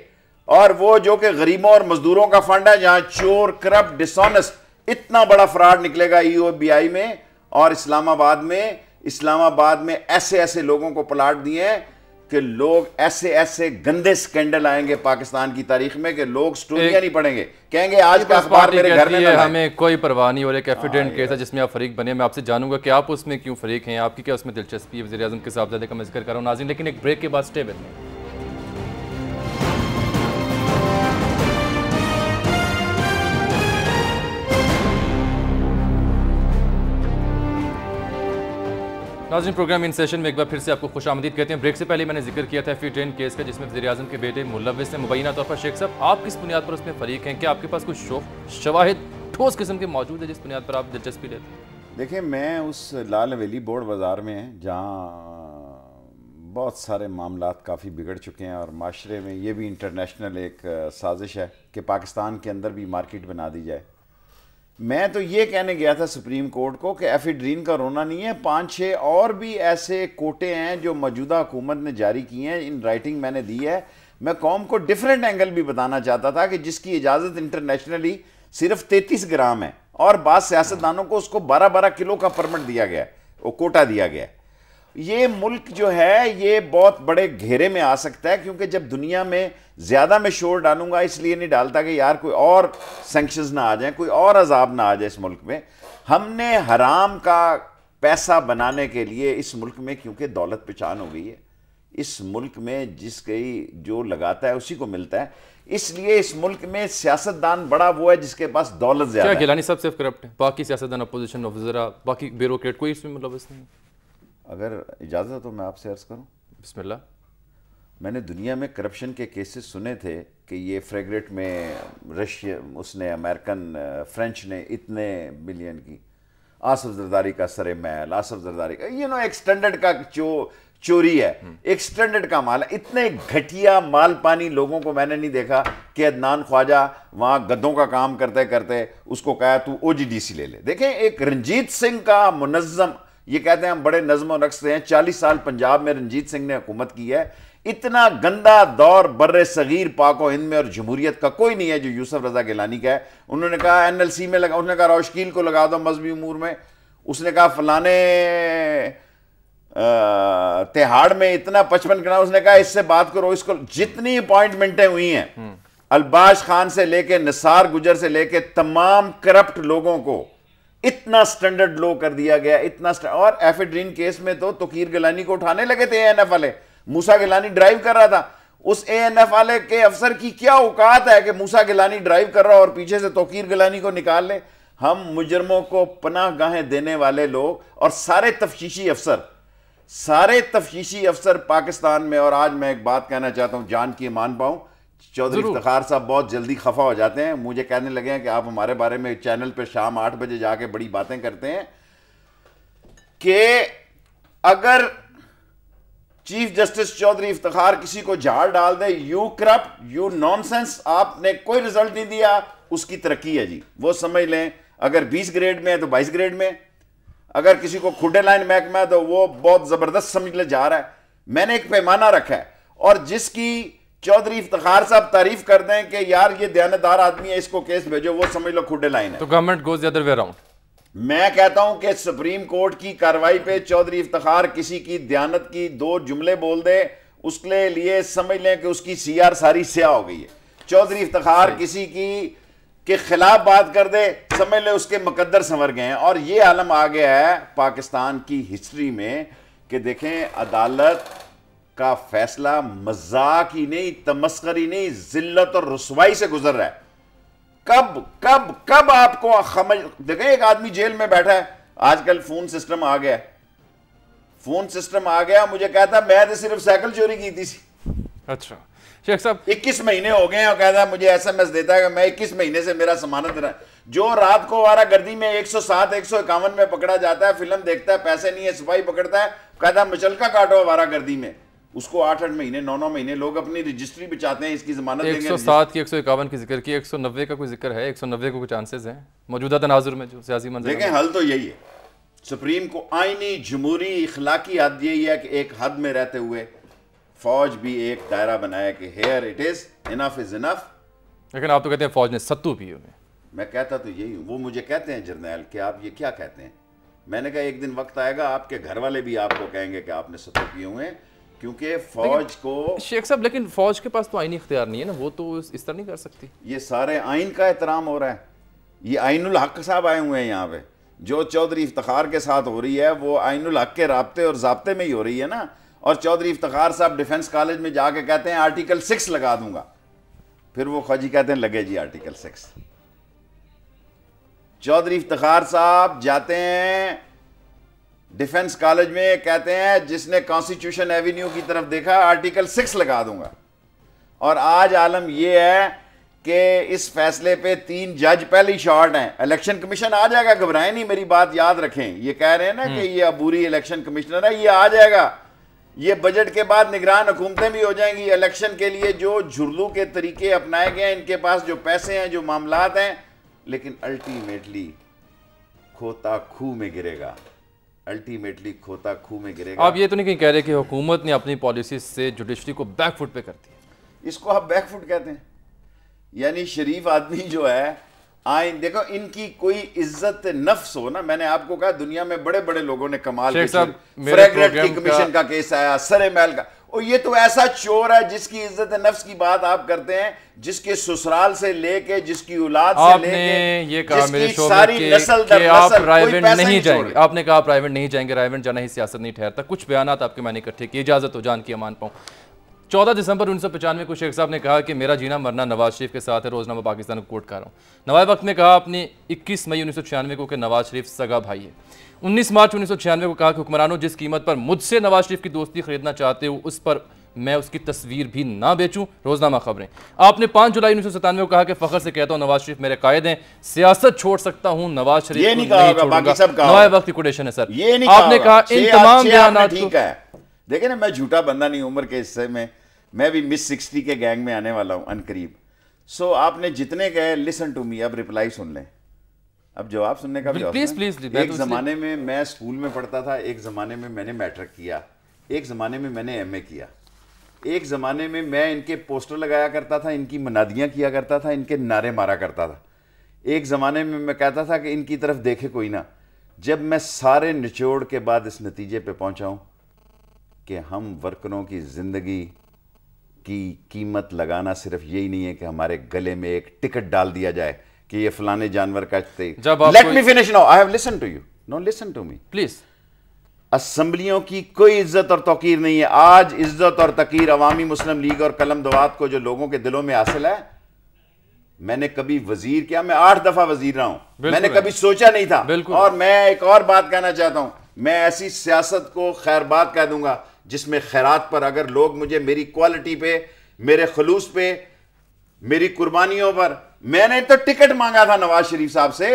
[SPEAKER 3] और वो जो कि गरीबों और मजदूरों का फंड है, जहां चोर, करप्ट, डिसऑनेस्ट, इतना बड़ा फ्रॉड निकलेगा EOBI में। और इस्लामाबाद में ऐसे ऐसे लोगों को प्लाट दिए हैं कि लोग ऐसे ऐसे गंदे स्कैंडल आएंगे पाकिस्तान की तारीख में कि लोग स्टोरियां नहीं पढ़ेंगे, कहेंगे आज का अखबार मेरे घर में ना
[SPEAKER 2] हमें कोई परवाह नहीं हो रही। एक एफिडेंट केस है जिसमें आप फरीक बने। मैं आपसे जानूंगा कि आप उसमें क्यों फरीक हैं, आपकी क्या उसमें दिलचस्पी है। वज़ीर आज़म के साहबजादे का मैं जिक्र कर रहा हूँ नाज़रीन, लेकिन एक ब्रेक के बाद स्टे विद मी। नाज़रीन, प्रोग्राम इन सेशन में एक बार फिर से आपको खुशामदीद कहते हैं। ब्रेक से पहले मैंने जिक्र किया था F-10 केस का, जिसमें वज़ीर आज़म के बेटे मुलव्विस हैं। मुबैना तौर पर शेख साहब, आप किस बुनियाद पर उसमें फ़रीक हैं? क्या आपके पास कुछ शवाहिद ठोस किस्म के मौजूद है जिस बुनियाद पर आप दिलचस्पी लेते हैं?
[SPEAKER 3] देखिए, मैं उस लाल हवेली बोर्ड बाज़ार में है जहाँ बहुत सारे मामलात काफ़ी बिगड़ चुके हैं और माशरे में ये भी इंटरनेशनल एक साजिश है कि पाकिस्तान के अंदर भी मार्केट बना दी जाए। मैं तो ये कहने गया था सुप्रीम कोर्ट को कि एफिड्रीन का रोना नहीं है, 5-6 और भी ऐसे कोटे हैं जो मौजूदा हुकूमत ने जारी किए हैं, इन राइटिंग मैंने दी है। मैं कौम को डिफरेंट एंगल भी बताना चाहता था कि जिसकी इजाज़त इंटरनेशनली सिर्फ 33 ग्राम है और बाद सियासतदानों को उसको 12-12 किलो का परमिट दिया गया है, वो कोटा दिया गया है। ये मुल्क जो है ये बहुत बड़े घेरे में आ सकता है, क्योंकि जब दुनिया में ज़्यादा मैं शोर डालूंगा, इसलिए नहीं डालता कि यार कोई और सैंक्शंस ना आ जाए, कोई और अजाब ना आ जाए इस मुल्क में। हमने हराम का पैसा बनाने के लिए इस मुल्क में, क्योंकि दौलत पहचान हो गई है इस मुल्क में, जिसकी जो लगाता है उसी को मिलता है, इसलिए इस मुल्क में सियासतदान बड़ा वो है जिसके पास दौलत ज़्यादा है।
[SPEAKER 2] गिलानी साहब सिर्फ करप्ट है, बाकी सियासतदान, अपोजिशन ऑफिसर, बाकी ब्यूरोक्रेट कोई इसमें मुलव्वस नहीं?
[SPEAKER 3] अगर इजाज़त हो तो मैं आपसे अर्ज़ करूं।
[SPEAKER 2] बिस्मिल्लाह।
[SPEAKER 3] मैंने दुनिया में करप्शन के केसेस सुने थे कि ये फ्रेगरेट में रशिया, उसने अमेरिकन फ्रेंच ने इतने बिलियन की, आसिफ जरदारी का सरे महल, आसिफ जरदारी का एक स्टैंडर्ड का चोरी है, एक स्टैंडर्ड का माल है। इतने घटिया माल पानी लोगों को मैंने नहीं देखा कि अदनान ख्वाजा वहां गद्दों का काम करते करते उसको कहा तू OGDC ले ले। देखें, एक रंजीत सिंह का मुनज़्ज़म, ये कहते हैं हम बड़े नज़्म व नक्श हैं, 40 साल पंजाब में रंजीत सिंह ने हुकूमत की है। इतना गंदा दौर बर्रे सगीर पाको हिंद में और जमहूरियत का कोई नहीं है जो यूसुफ रजा गिलानी का है। उन्होंने कहा NLC में लगा, उसने कहा रोशकील को लगा दो मजहबी उमूर में, उसने कहा फलाने तिहाड़ में इतना 55 करना, उसने कहा इससे बात करो, इसको। जितनी अपॉइंटमेंटें हुई हैं अलबाश खान से लेके निसार गुजर से लेके तमाम करप्ट लोगों को इतना स्टैंडर्ड लो कर दिया गया, इतना और एफिड्रीन केस में तो तोकीर गिलानी को उठाने लगे थे ANF वाले। मूसा गिलानी ड्राइव कर रहा था, उस ANF वाले के अफसर की क्या औकात है कि मूसा गिलानी ड्राइव कर रहा और पीछे से तोकीर गिलानी को निकाल ले। हम मुजरमों को पनाह गाहें देने वाले लोग और सारे तफ्तीशी अफसर पाकिस्तान में। और आज मैं एक बात कहना चाहता हूं, जान की मान पाऊं, चौधरी इफ्तिखार साहब बहुत जल्दी खफा हो जाते हैं, मुझे कहने लगे हैं कि आप हमारे बारे में चैनल पे शाम 8 बजे जाके बड़ी बातें करते हैं कि अगर चीफ जस्टिस चौधरी इफ्तिखार किसी को झाड़ डाल दे, यू करप्ट, यू नॉनसेंस, आपने कोई रिजल्ट नहीं दिया, उसकी तरक्की है जी। वो समझ लें अगर 20 ग्रेड में है तो 22 ग्रेड में, अगर किसी को खुडे लाइन महकमा है तो वो बहुत जबरदस्त समझ ले जा रहा है। मैंने एक पैमाना रखा है और जिसकी चौधरी इफ्तिखार साहब तारीफ कर दें कि यार ये दयानतदार आदमी है, इसको केस भेजो, वो समझ लो खुडे लाइन है।
[SPEAKER 2] तो government goes the other way around.
[SPEAKER 3] मैं कहता हूं कि सुप्रीम कोर्ट की कार्रवाई पे चौधरी इफ्तिखार किसी की दयानत की 2 जुमले बोल दे, उसके लिए समझ लें कि उसकी CR सारी स्याह हो गई है। चौधरी इफ्तिखार किसी की के खिलाफ बात कर दे, समझ ले उसके मुकद्दर संवर गए हैं। और ये आलम आ गया है पाकिस्तान की हिस्ट्री में कि देखें अदालत का फैसला मजाक ही नहीं, तमस्करी नहीं, जिल्लत और रुसवाई से गुजर रहा है। कब कब कब आपको समझ, देखें एक आदमी जेल में बैठा है, आजकल फोन सिस्टम आ गया, फोन सिस्टम आ गया, मुझे कहता मैं तो सिर्फ साइकिल चोरी की थी।
[SPEAKER 2] अच्छा शेख साहब,
[SPEAKER 3] 21 महीने हो गए और कहता है मुझे SMS देता है कि मैं 21 महीने से मेरा जमानत रहा। जो रात को आवारागर्दी में 107 151 में पकड़ा जाता है, फिल्म देखता है, पैसे नहीं है, सिपाही पकड़ता है, कहता है मुचलका काटो आवारागर्दी में, उसको 8-8 महीने 9-9 महीने लोग अपनी रजिस्ट्री भी चाहते हैं, इसकी जमानत देंगे।
[SPEAKER 2] 107 की 151 की जिक्र की, 190 का कोई जिक्र है? 190 को कोई चांसेस हैं मौजूदा तनाजुर में जो सियासी मंजर?
[SPEAKER 3] देखें हल तो यही है, सुप्रीम को आईनी जमहूरी इखलाकी हद यही है कि एक हद में रहते हुए फौज भी एक दायरा बनाया कि here it is enough is enough.
[SPEAKER 2] लेकिन आप तो कहते हैं फौज ने सत्तू पिए हुए।
[SPEAKER 3] मैं कहता तो यही हूं, वो मुझे कहते हैं जर्नैल कि आप ये क्या कहते हैं। मैंने कहा एक दिन वक्त आएगा आपके घर वाले भी आपको कहेंगे कि आपने सत्तू पिए हुए हैं, क्योंकि फौज को
[SPEAKER 2] शेख साहब, लेकिन फौज के पास तो आईनी इख्तियार नहीं है ना, वो तो इस तरह नहीं कर सकती।
[SPEAKER 3] ये सारे आइन का एहतराम हो रहा है। ये आइनुल हक साहब आए हुए हैं यहाँ पे, जो चौधरी इफ्तिखार के साथ हो रही है वो आइनुल हक के राब्ते और ज़ाब्ते में ही हो रही है ना। और चौधरी इफ्तिखार साहब डिफेंस कॉलेज में जाके कहते हैं आर्टिकल 6 लगा दूंगा, फिर वो ख्वाजी कहते हैं लगे जी आर्टिकल 6। चौधरी इफ्तिखार साहब जाते हैं डिफेंस कॉलेज में, कहते हैं जिसने कॉन्स्टिट्यूशन एवेन्यू की तरफ देखा आर्टिकल 6 लगा दूंगा। और आज आलम यह है कि इस फैसले पे 3 जज पहले ही शॉर्ट हैं। इलेक्शन कमीशन आ जाएगा, घबराएं नहीं, मेरी बात याद रखें। ये कह रहे हैं ना कि ये अबूरी इलेक्शन कमिश्नर है, ये आ जाएगा। ये बजट के बाद निगरान हुकूमतें भी हो जाएंगी। इलेक्शन के लिए जो झुर्लू के तरीके अपनाए गए हैं, इनके पास जो पैसे हैं, जो मामलात हैं, लेकिन अल्टीमेटली खोता खूह में गिरेगा। अल्टीमेटली खोता खूह में गिरेगा।
[SPEAKER 2] आप ये तो नहीं कहीं कह रहे कि हुकूमत ने अपनी पॉलिसी से जुडिशरी को बैकफुट पे कर दिया?
[SPEAKER 3] इसको आप बैकफुट कहते हैं। यानी शरीफ आदमी जो है, आइन देखो, इनकी कोई इज्जत नफ्स हो ना। मैंने आपको कहा दुनिया में बड़े बड़े लोगों ने कमाल किया। फ्रैग्रेंट की कमीशन का केस आया, सरे महल का, और ये तो ऐसा चोर है जिसकी इज्जत नफ्स की बात आप करते हैं, जिसके ससुराल से लेके, जिसकी औलाद से लेके,
[SPEAKER 2] ये कहा मेरे शो
[SPEAKER 3] सारी नस्ल दर
[SPEAKER 2] आप
[SPEAKER 3] नस्ल,
[SPEAKER 2] रायवेंड नहीं जाएंगे। आपने कहा आप रायवेंड नहीं जाएंगे, रायवेंड जाना ही सियासत नहीं ठहरता। कुछ बयान आपके मैंने इकट्ठे किए, इजाजत हो जान की अमान पाऊं। 14 दिसंबर 1995 को शेख साहब ने कहा कि मेरा जीना मरना नवाज शरीफ के साथ है। रोजनामा पाकिस्तान को कोट कर रहा हूँ। नवाब वक्त ने कहा अपने 21 मई 1996 को कि नवाज शरीफ सगा भाई है। 19 मार्च 1996 को कहा कि हुक्मरानों जिस कीमत पर मुझसे नवाज शरीफ की दोस्ती खरीदना चाहते हो, उस पर मैं उसकी तस्वीर भी ना बेचूं। रोजनामा खबरें। आपने 5 जुलाई 1997 को कहा कि फखर से कहता हूं नवाज शरीफ मेरे कायद हैं, सियासत छोड़ सकता हूं, नवाज शरीफ
[SPEAKER 3] ये नहीं कहा।
[SPEAKER 2] नवाब वक्त की कोटेशन है सर।
[SPEAKER 3] ये नहीं
[SPEAKER 2] आपने कहा इन तमाम बयान
[SPEAKER 3] ठीक है। देखे ना, मैं झूठा बंदा नहीं। उम्र के हिस्से में मैं भी मिस 60 के गैंग में आने वाला हूं अनकरीब। सो आपने जितने कहे, लिसन टू मी, अब रिप्लाई सुन लें। अब जवाब सुनने का भी
[SPEAKER 2] प्लीज।
[SPEAKER 3] एक जमाने में मैं स्कूल में पढ़ता था, एक जमाने में मैंने मैट्रिक किया, एक जमाने में मैंने MA किया, एक जमाने में मैं इनके पोस्टर लगाया करता था, इनकी मनादियां किया करता था, इनके नारे मारा करता था। एक जमाने में मैं कहता था कि इनकी तरफ देखे कोई ना। जब मैं सारे निचोड़ के बाद इस नतीजे पे पहुंचा हूं कि हम वर्करों की जिंदगी की कीमत लगाना सिर्फ यही नहीं है कि हमारे गले में एक टिकट डाल दिया जाए कि ये फलाने जानवर का। Let me finish now, I have listen to you, no listen to me
[SPEAKER 2] please.
[SPEAKER 3] असम्बलियों की कोई इज्जत और तौकीर नहीं है। आज इज्जत और तकीर अवामी मुस्लिम लीग और कलम दवात को जो लोगों के दिलों में हासिल है, मैंने कभी वजीर किया, मैं 8 दफा वजीर रहा हूं, मैंने कभी सोचा नहीं था। और मैं एक और बात कहना चाहता हूं, मैं ऐसी सियासत को खैरबाद कह दूंगा जिसमें खैरात पर अगर लोग मुझे मेरी क्वालिटी पे, मेरे खलूस पे, मेरी कुर्बानियों पर, मैंने तो टिकट मांगा था नवाज शरीफ साहब से,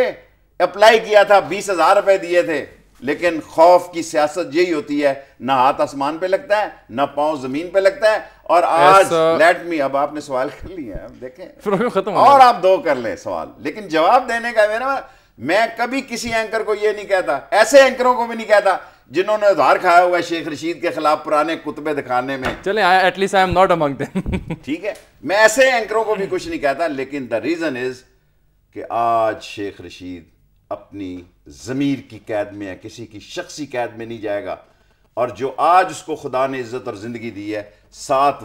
[SPEAKER 3] अप्लाई किया था, 20,000 रुपए दिए थे। लेकिन खौफ की सियासत यही होती है, ना हाथ आसमान पे लगता है, ना पांव जमीन पे लगता है। और आज लेट मी, अब आपने सवाल कर लिया है, अब देखें
[SPEAKER 2] खत्म
[SPEAKER 3] और आप 2 कर लें सवाल, लेकिन जवाब देने का मेरा, मैं कभी किसी एंकर को यह नहीं कहता, ऐसे एंकरों को भी नहीं कहता जिन्होंने उधार खाया हुआ है शेख रशीद के खिलाफ पुराने कुतबे दिखाने में।
[SPEAKER 2] चले, at least I am not among them.
[SPEAKER 3] ठीक है, मैं ऐसे एंकरों को भी कुछ नहीं कहता, लेकिन द रीजन इज कि आज शेख रशीद अपनी ज़मीर की कैद में है, किसी की शख्सी कैद में नहीं जाएगा। और जो आज उसको खुदा ने इज्जत और ज़िंदगी दी है, 7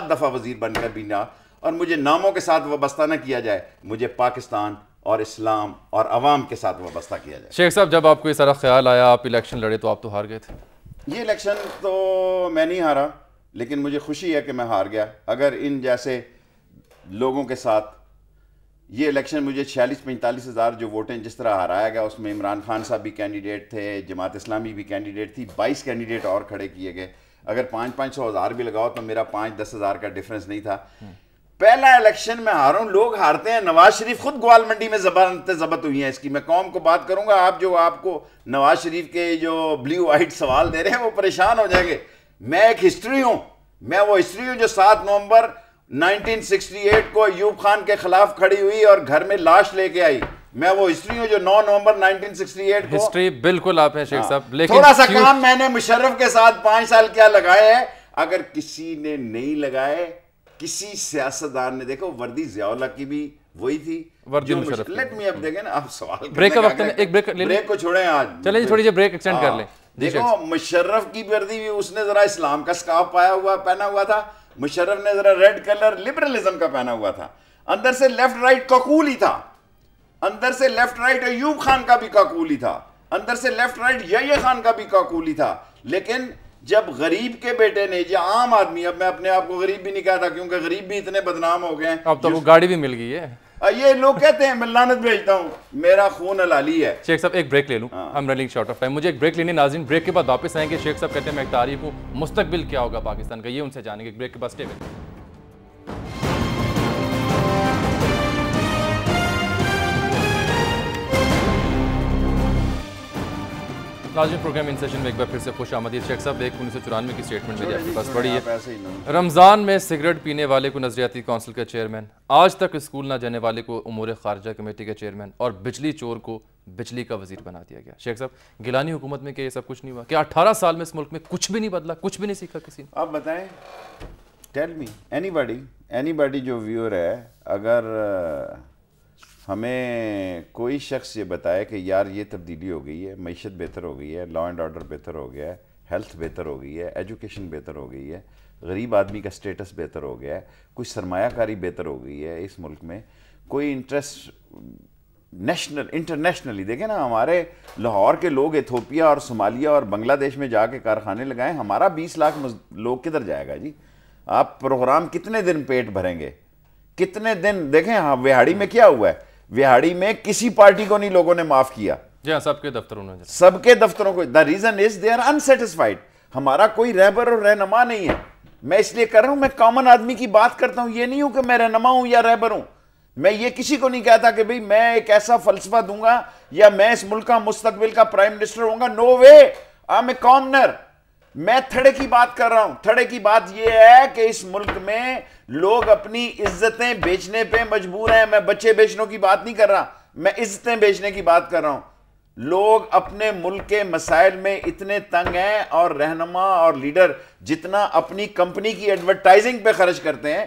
[SPEAKER 3] दफ़ा वज़ीर बनकर भी ना, और मुझे नामों के साथ वाबस्ता ना किया जाए, मुझे पाकिस्तान और इस्लाम और अवाम के साथ वाबस्ता किया जाए।
[SPEAKER 2] शेख साहब, जब आपको ये सारा ख्याल आया, आप इलेक्शन लड़े, तो आप तो हार गए थे।
[SPEAKER 3] ये इलेक्शन तो मैं नहीं हारा, लेकिन मुझे खुशी है कि मैं हार गया। अगर इन जैसे लोगों के साथ ये इलेक्शन, मुझे 46-45 हज़ार जो वोटें जिस तरह हराया गया, उसमें इमरान खान साहब भी कैंडिडेट थे, जमात इस्लामी भी कैंडिडेट थी, 22 कैंडिडेट और खड़े किए गए। अगर 500-500 हज़ार भी लगाओ तो मेरा 5-10 हज़ार का डिफरेंस नहीं था। पहला इलेक्शन में हारा हूं, लोग हारते हैं। नवाज शरीफ खुद ग्वाल मंडी में जबत हुई है इसकी। मैं कौम को बात करूंगा, आप जो आपको नवाज शरीफ के जो ब्लू वाइट सवाल दे रहे हैं वो परेशान हो जाएंगे। मैं एक हिस्ट्री हूं, मैं वो हिस्ट्री हूं जो 7 नवंबर 1968 को अयूब खान के खिलाफ खड़ी हुई और घर में लाश लेके आई। मैं वो हिस्ट्री हूं जो 9 नवंबर 1968 को।
[SPEAKER 2] हिस्ट्री बिल्कुल आप हैं शेख साहब, लेकिन
[SPEAKER 3] थोड़ा सा काम मैंने मुशर्रफ के साथ 5 साल क्या लगाए हैं। अगर किसी ने नहीं लगाए, किसी सियासतदान ने, देखो वर्दी जियाउल्लाह की भी वही थी,
[SPEAKER 2] वर्दी मुशर्रफ।
[SPEAKER 3] लेट मी अब देखें ना, आप सवाल
[SPEAKER 2] ब्रेक का वक्त है, एक ब्रेक ले लें,
[SPEAKER 3] ब्रेक को छोड़ें आज,
[SPEAKER 2] चलें थोड़ी सी ब्रेक एक्सटेंड कर लें।
[SPEAKER 3] देखो मुशर्रफ की वर्दी भी उसने जरा इस्लाम का स्कार्फ पहना हुआ था, मुशर्रफ ने जरा रेड कलर लिबरलिज्म का पहना हुआ था, अंदर से लेफ्ट राइट काकूल ही था, अंदर से लेफ्ट राइट अयूब खान का भी काकूल ही था, अंदर से लेफ्ट राइट यह्या खान का भी काकूल ही था। लेकिन जब गरीब के बेटे ने, या आम आदमी, अब मैं अपने आप को गरीब भी नहीं कहता क्योंकि गरीब भी इतने बदनाम हो गए हैं,
[SPEAKER 2] अब तो वो गाड़ी भी मिल गई है।
[SPEAKER 3] ये लोग कहते हैं मैं लानत भेजता हूँ, मेरा खून हलाली है।
[SPEAKER 2] शेख साहब एक ब्रेक ले लूँ, I am running short of time, मुझे एक ब्रेक लेनी। नाज़रीन ब्रेक के बाद वापस आएंगे। शेख साहब कहते हैं मैं एक तारीफ हूँ, मुस्तकबिल क्या होगा पाकिस्तान का, ये उनसे जानेंगे। ब्रेक के बाद स्टे विद। नाज़रीन प्रोग्राम इन सेशन में एक बार फिर से खुश आमदीद। शेख साहब एक 1994 की स्टेटमेंट मेरी आपके पास पड़ी है। रमज़ान में सिगरेट पीने वाले को नजरियाती काउंसिल का चेयरमैन, आज तक स्कूल ना जाने वाले को उमूर खारजा कमेटी का चेयरमैन, और बिजली चोर को बिजली का वजीर बना दिया गया। शेख साहब गिलानी हुकूमत में क्या ये सब कुछ नहीं हुआ? क्या 18 साल में इस मुल्क में कुछ भी नहीं बदला, कुछ भी नहीं सीखा किसी ने?
[SPEAKER 3] आप बताएं, टेल मी एनीबॉडी जो व्यूअर है, अगर हमें कोई शख्स ये बताए कि यार ये तब्दीली हो गई है, मईशत बेहतर हो गई है, लॉ एंड ऑर्डर बेहतर हो गया है, हेल्थ बेहतर हो गई है, एजुकेशन बेहतर हो गई है, गरीब आदमी का स्टेटस बेहतर हो गया है, कोई सरमायाकारी बेहतर हो गई है इस मुल्क में, कोई इंटरेस्ट नेशनल इंटरनेशनली, देखें ना, हमारे लाहौर के लोग इथोपिया और सोमालिया और बांग्लादेश में जाके कारखाने लगाएं, हमारा 20 लाख लोग किधर जाएगा जी? आप प्रोग्राम कितने दिन पेट भरेंगे, कितने दिन? देखें हाँ, विहाड़ी में क्या हुआ है, विहाड़ी में किसी पार्टी को नहीं लोगों ने माफ किया,
[SPEAKER 2] सबके दफ्तरों ने,
[SPEAKER 3] सबके दफ्तरों को। The reason is they are unsatisfied. हमारा कोई रहबर और रहनुमा नहीं है। मैं इसलिए कर रहा हूं, मैं कॉमन आदमी की बात करता हूं, ये नहीं हूं कि मैं रहनुमा हूं या रहबर हूं। मैं ये किसी को नहीं कहता कि भाई मैं एक ऐसा फलसफा दूंगा या मैं इस मुल्क का मुस्तकबिल का प्राइम मिनिस्टर होऊंगा। No way, I am a commoner. मैं थड़े की बात कर रहा हूं। थड़े की बात यह है कि इस मुल्क में लोग अपनी इज्जतें बेचने पे मजबूर हैं। मैं बच्चे बेचने की बात नहीं कर रहा, मैं इज्जतें बेचने की बात कर रहा हूं। लोग अपने मुल्क के मसाइल में इतने तंग हैं, और रहनुमा और लीडर जितना अपनी कंपनी की एडवर्टाइजिंग पे खर्च करते हैं,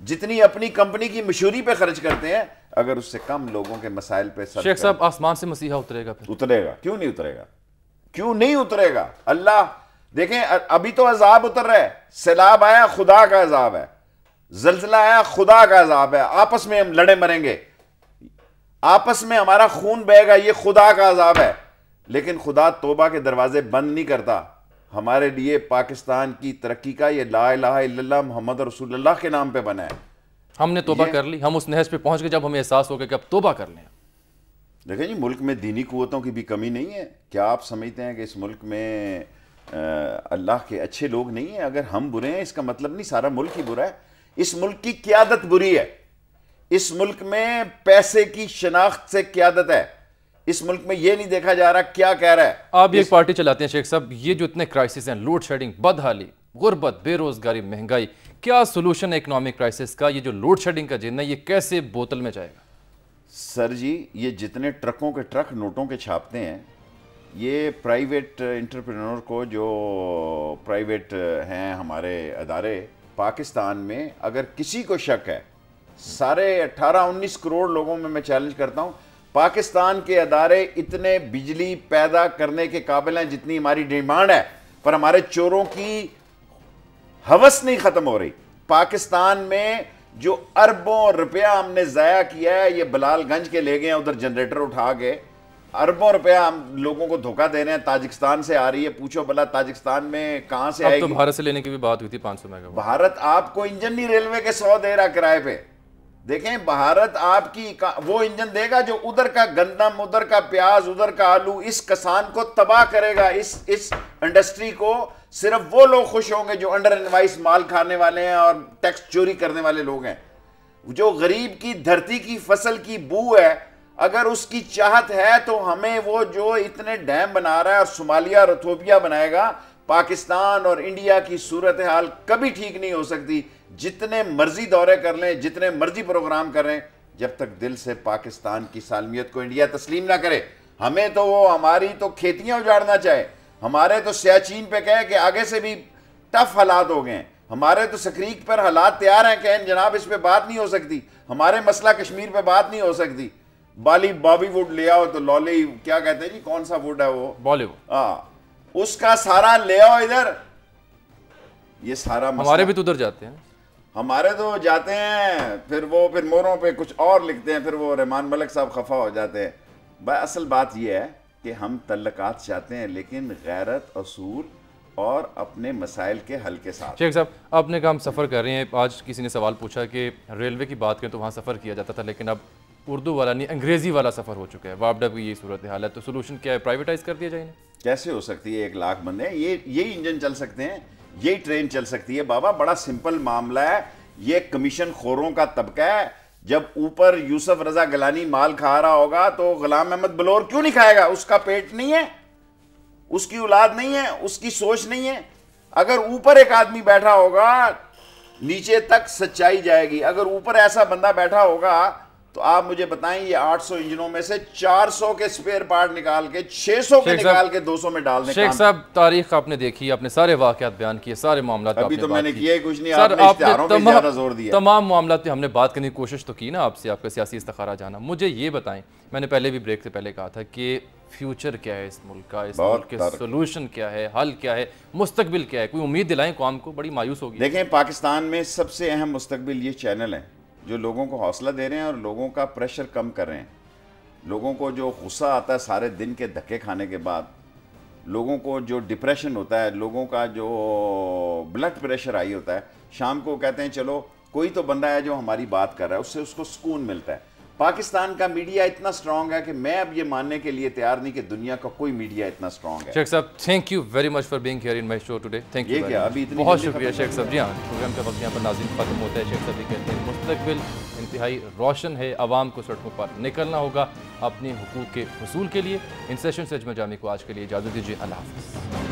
[SPEAKER 3] जितनी अपनी कंपनी की मशहूरी पे खर्च करते हैं, अगर उससे कम लोगों के मसाइल पे।
[SPEAKER 2] शेख साहब आसमान से मसीहा उतरेगा फिर?
[SPEAKER 3] उतरेगा, क्यों नहीं उतरेगा, क्यों नहीं उतरेगा? अल्लाह, देखें अभी तो अजाब उतर रहा है, सैलाब आया खुदा का अजाब है, जल्जला आया खुदा का अजाब है, आपस में हम लड़े मरेंगे, आपस में हमारा खून बहेगा, ये खुदा का अजाब है। लेकिन खुदा तौबा के दरवाजे बंद नहीं करता। हमारे लिए पाकिस्तान की तरक्की का ये ला इलाहा इल्लल्लाह मुहम्मद रसूलुल्लाह के नाम पे बना है।
[SPEAKER 2] हमने तौबा कर ली, हम उस नहज पे पहुंच गए जब हमें एहसास हो गया कि अब तौबा कर लें।
[SPEAKER 3] देखें जी, मुल्क में दीनी कुव्वतों की भी कमी नहीं है। क्या आप समझते हैं कि इस मुल्क में अल्लाह के अच्छे लोग नहीं हैं? अगर हम बुरे हैं इसका मतलब नहीं सारा मुल्क ही बुरा है। इस मुल्क की क़यादत बुरी है। इस मुल्क में पैसे की शनाख्त से क़यादत है। इस मुल्क में यह नहीं देखा जा रहा क्या कह रहा है।
[SPEAKER 2] आप एक पार्टी चलाते हैं शेख साहब, ये जो इतने क्राइसिस हैं, लोड शेडिंग, बदहाली, गुर्बत, बेरोजगारी, महंगाई, क्या सोल्यूशन है इकोनॉमिक क्राइसिस का? ये जो लोड शेडिंग का जिन्ना, ये कैसे बोतल में जाएगा?
[SPEAKER 3] सर जी, ये जितने ट्रकों के ट्रक नोटों के छापते हैं, ये प्राइवेट एंटरप्रेन्योर को, जो प्राइवेट हैं हमारे अदारे पाकिस्तान में, अगर किसी को शक है, सारे 18-19 करोड़ लोगों में मैं चैलेंज करता हूं, पाकिस्तान के अदारे इतने बिजली पैदा करने के काबिल हैं जितनी हमारी डिमांड है, पर हमारे चोरों की हवस नहीं खत्म हो रही। पाकिस्तान में जो अरबों रुपया हमने ज़ाया किया है, ये बलालगंज के ले गए उधर जनरेटर उठा के, अरबों रुपया हम लोगों को धोखा दे रहे हैं। ताजिकिस्तान से आ रही है, पूछो भला ताजिकिस्तान में कहां से आएगी?
[SPEAKER 2] तो भारत से लेने की भी बात हुई थी 500 मेगावाट।
[SPEAKER 3] भारत आपको इंजन नहीं रेलवे के 100 दे रहा किराए पे। देखें, भारत आपकी वो इंजन देगा जो उधर का गंदम, उधर का प्याज, उधर का आलू, इस किसान को तबाह करेगा। इस इंडस्ट्री को सिर्फ वो लोग खुश होंगे जो अंडर इनवाइस माल खाने वाले हैं और टैक्स चोरी करने वाले लोग हैं। जो गरीब की धरती की फसल की बू है, अगर उसकी चाहत है तो हमें वो जो इतने डैम बना रहा है और सोमालिया और इथोपिया बनाएगा, पाकिस्तान और इंडिया की सूरत हाल कभी ठीक नहीं हो सकती। जितने मर्जी दौरे कर लें, जितने मर्जी प्रोग्राम करें, जब तक दिल से पाकिस्तान की सालमियत को इंडिया तस्लीम ना करे। हमें तो वो हमारी तो खेतियां उजाड़ना चाहे, हमारे तो सियाचिन पे कहे कि आगे से भी टफ हालात हो गए हैं, हमारे तो सक्रीक पर हालात तैयार हैं कि जनाब इस पे बात नहीं हो सकती, हमारे मसला कश्मीर पे बात नहीं हो सकती। बॉलीवुड ले आओ तो लॉली, क्या कहते हैं जी, कौन सा वुड है वो?
[SPEAKER 2] बॉलीवुड।
[SPEAKER 3] हाँ, उसका सारा ले आओ इधर। ये सारा
[SPEAKER 2] हमारे भी तो उधर जाते हैं,
[SPEAKER 3] हमारे तो जाते हैं, फिर मोरों पे कुछ और लिखते हैं, फिर वो रहमान मलिक साहब खफा हो जाते हैं। भाई असल बात ये है कि हम तल्लकात चाहते हैं, लेकिन गैरत, असूल और अपने मसाइल के हल के साथ।
[SPEAKER 2] शेख साहब, आपने कहा हम सफ़र कर रहे हैं। आज किसी ने सवाल पूछा कि रेलवे की बात करें तो वहाँ सफ़र किया जाता था, लेकिन अब उर्दू वाला नहीं अंग्रेज़ी वाला सफ़र हो चुका है। वापडा की ये सूरत हाल है, तो सोल्यूशन क्या है? प्राइवेटाइज कर दिया जाए इन्हें?
[SPEAKER 3] कैसे हो सकती है? 1 लाख बंदे हैं, यही इंजन चल सकते हैं, यही ट्रेन चल सकती है। बाबा बड़ा सिंपल मामला है, ये कमीशन खोरों का तबका है। जब ऊपर यूसुफ रजा गिलानी माल खा रहा होगा तो गुलाम अहमद बलोर क्यों नहीं खाएगा? उसका पेट नहीं है, उसकी औलाद नहीं है, उसकी सोच नहीं है। अगर ऊपर एक आदमी बैठा होगा नीचे तक सच्चाई जाएगी। अगर ऊपर ऐसा बंदा बैठा होगा तो आप मुझे बताएं, ये 800 इंजनों में से 400 के स्पेयर पार्ट निकाल के 600 के निकाल के 200 में डाल दें।
[SPEAKER 2] शेख साहब, तारीख आपने देखी, आपने सारे वाकयात बयान किए, सारे मामला
[SPEAKER 3] अभी तो मैंने किया ही कुछ नहीं।
[SPEAKER 2] सर,
[SPEAKER 3] आपने ज्यादा जोर दिया।
[SPEAKER 2] तमाम मामला पे हमने बात करने की कोशिश तो की ना आपसे, आपका सियासी इस्तिखारा जाना। मुझे ये बताएं, मैंने पहले भी ब्रेक से पहले कहा था कि फ्यूचर क्या है इस मुल्क का, इस मुल्क के सोल्यूशन क्या है, हल क्या है, मुस्तकबिल क्या है? कोई उम्मीद दिलाएं कौम को, बड़ी मायूस होगी।
[SPEAKER 3] देखें, पाकिस्तान में सबसे अहम मुस्तकबिल ये चैनल है जो लोगों को हौसला दे रहे हैं और लोगों का प्रेशर कम कर रहे हैं। लोगों को जो गुस्सा आता है सारे दिन के धक्के खाने के बाद, लोगों को जो डिप्रेशन होता है, लोगों का जो ब्लड प्रेशर हाई होता है, शाम को कहते हैं चलो कोई तो बंदा है जो हमारी बात कर रहा है, उससे उसको सुकून मिलता है। पाकिस्तान का मीडिया इतना स्ट्रांग है कि मैं अब ये मानने के लिए तैयार नहीं कि दुनिया का कोई मीडिया इतना स्ट्रांग है।
[SPEAKER 2] शेख साहब, thank you very much for being here in my show today. Thank you, बहुत शुक्रिया शेख साहब। जी हाँ, प्रोग्राम का वक्त यहाँ पर नाज़रीन खत्म होता है। शेख साहब भी कहते हैं मुस्तकबिल इंतहाई रोशन है, आवाम को सड़कों पर निकलना होगा अपने हुकूक के हुसूल के लिए। इन सेशन से अजमल जामी को आज के लिए इजाज़त दीजिए। अल्लाह हाफ़िज़।